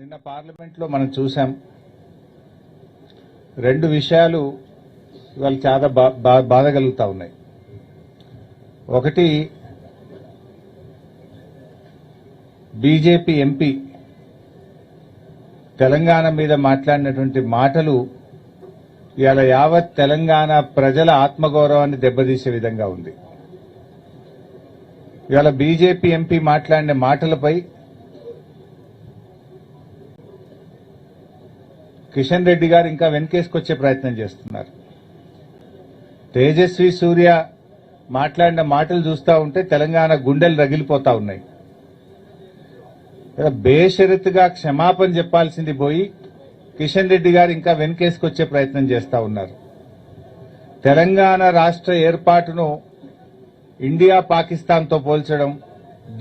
నిన్న పార్లమెంట్లో మనం చూసాం. రెండు విషయాలు ఇవాళ చాలా బాధ కలుగుతా ఉన్నాయి. ఒకటి, బీజేపీ ఎంపీ తెలంగాణ మీద మాట్లాడినటువంటి మాటలు ఇవాళ యావత్ తెలంగాణ ప్రజల ఆత్మగౌరవాన్ని దెబ్బతీసే విధంగా ఉంది. ఇవాళ బీజేపీ ఎంపీ మాట్లాడిన మాటలపై కిషన్ రెడ్డి గారు ఇంకా వెనకేసుకొచ్చే ప్రయత్నం చేస్తున్నారు. తేజస్వి సూర్య మాట్లాడిన మాటలు చూస్తూ ఉంటే తెలంగాణ గుండెలు రగిలిపోతా ఉన్నాయి. బేషరతుగా క్షమాపణ చెప్పాల్సింది పోయి కిషన్ రెడ్డి గారు ఇంకా వెనకేసుకొచ్చే ప్రయత్నం చేస్తా ఉన్నారు. తెలంగాణ రాష్ట్ర ఏర్పాటును ఇండియా పాకిస్తాన్తో పోల్చడం,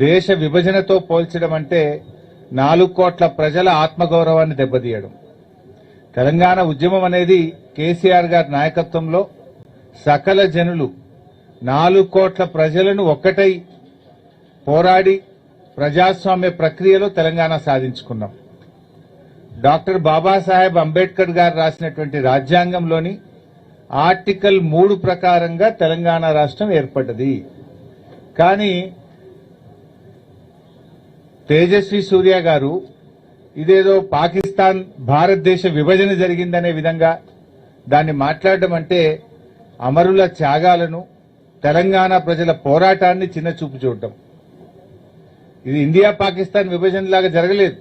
దేశ విభజనతో పోల్చడం అంటే 4 కోట్ల ప్రజల ఆత్మగౌరవాన్ని దెబ్బతీయడం. తెలంగాణ ఉద్యమం అనేది కేసీఆర్ గారి నాయకత్వంలో సకల జనులు 4 కోట్ల ప్రజలను ఒక్కటై పోరాడి ప్రజాస్వామ్య ప్రక్రియలో తెలంగాణ సాధించుకున్నాం. డాక్టర్ బాబాసాహెబ్ అంబేద్కర్ గారు రాసినటువంటి రాజ్యాంగంలోని ఆర్టికల్ 3 ప్రకారంగా తెలంగాణ రాష్ట్రం ఏర్పడ్డది. కానీ తేజస్వి సూర్య గారు ఇదేదో పాకిస్తాన్ భారతదేశ విభజన జరిగిందనే విధంగా దాన్ని మాట్లాడడం అంటే అమరుల త్యాగాలను, తెలంగాణ ప్రజల పోరాటాన్ని చిన్నచూపు చూడటం. ఇది ఇండియా పాకిస్తాన్ విభజనలాగా జరగలేదు.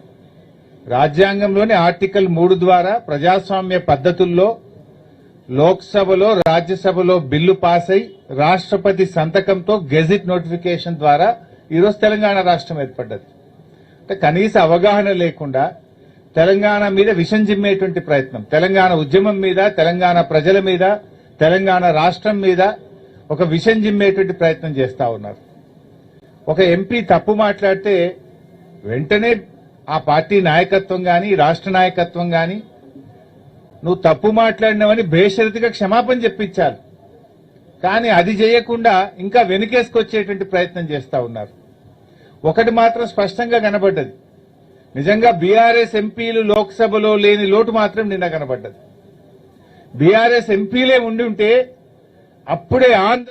రాజ్యాంగంలోని ఆర్టికల్ 3 ద్వారా ప్రజాస్వామ్య పద్ధతుల్లో లోక్సభలో, రాజ్యసభలో బిల్లు పాస్ అయి రాష్ట్రపతి సంతకంతో గెజిట్ నోటిఫికేషన్ ద్వారా ఈరోజు తెలంగాణ రాష్ట్రం ఏర్పడ్డది. కనీస అవగాహన లేకుండా తెలంగాణ మీద విషం జిమ్మేటువంటి ప్రయత్నం, తెలంగాణ ఉద్యమం మీద, తెలంగాణ ప్రజల మీద, తెలంగాణ రాష్ట్రం మీద ఒక విషం జిమ్మేటువంటి ప్రయత్నం చేస్తా ఉన్నారు. ఒక ఎంపీ తప్పు మాట్లాడితే వెంటనే ఆ పార్టీ నాయకత్వం గాని, రాష్ట్ర నాయకత్వం గాని నువ్వు తప్పు మాట్లాడినావని బేషరతుగా క్షమాపణ చెప్పించాలి. కానీ అది చేయకుండా ఇంకా వెనుకేసుకొచ్చేటువంటి ప్రయత్నం చేస్తా ఉన్నారు. ఒకటి మాత్రం స్పష్టంగా కనబడ్డది, నిజంగా బీఆర్ఎస్ ఎంపీలు లోక్సభలో లేని లోటు మాత్రం నిన్న కనబడ్డది. బీఆర్ఎస్ ఎంపీలే ఉండి ఉంటే అప్పుడే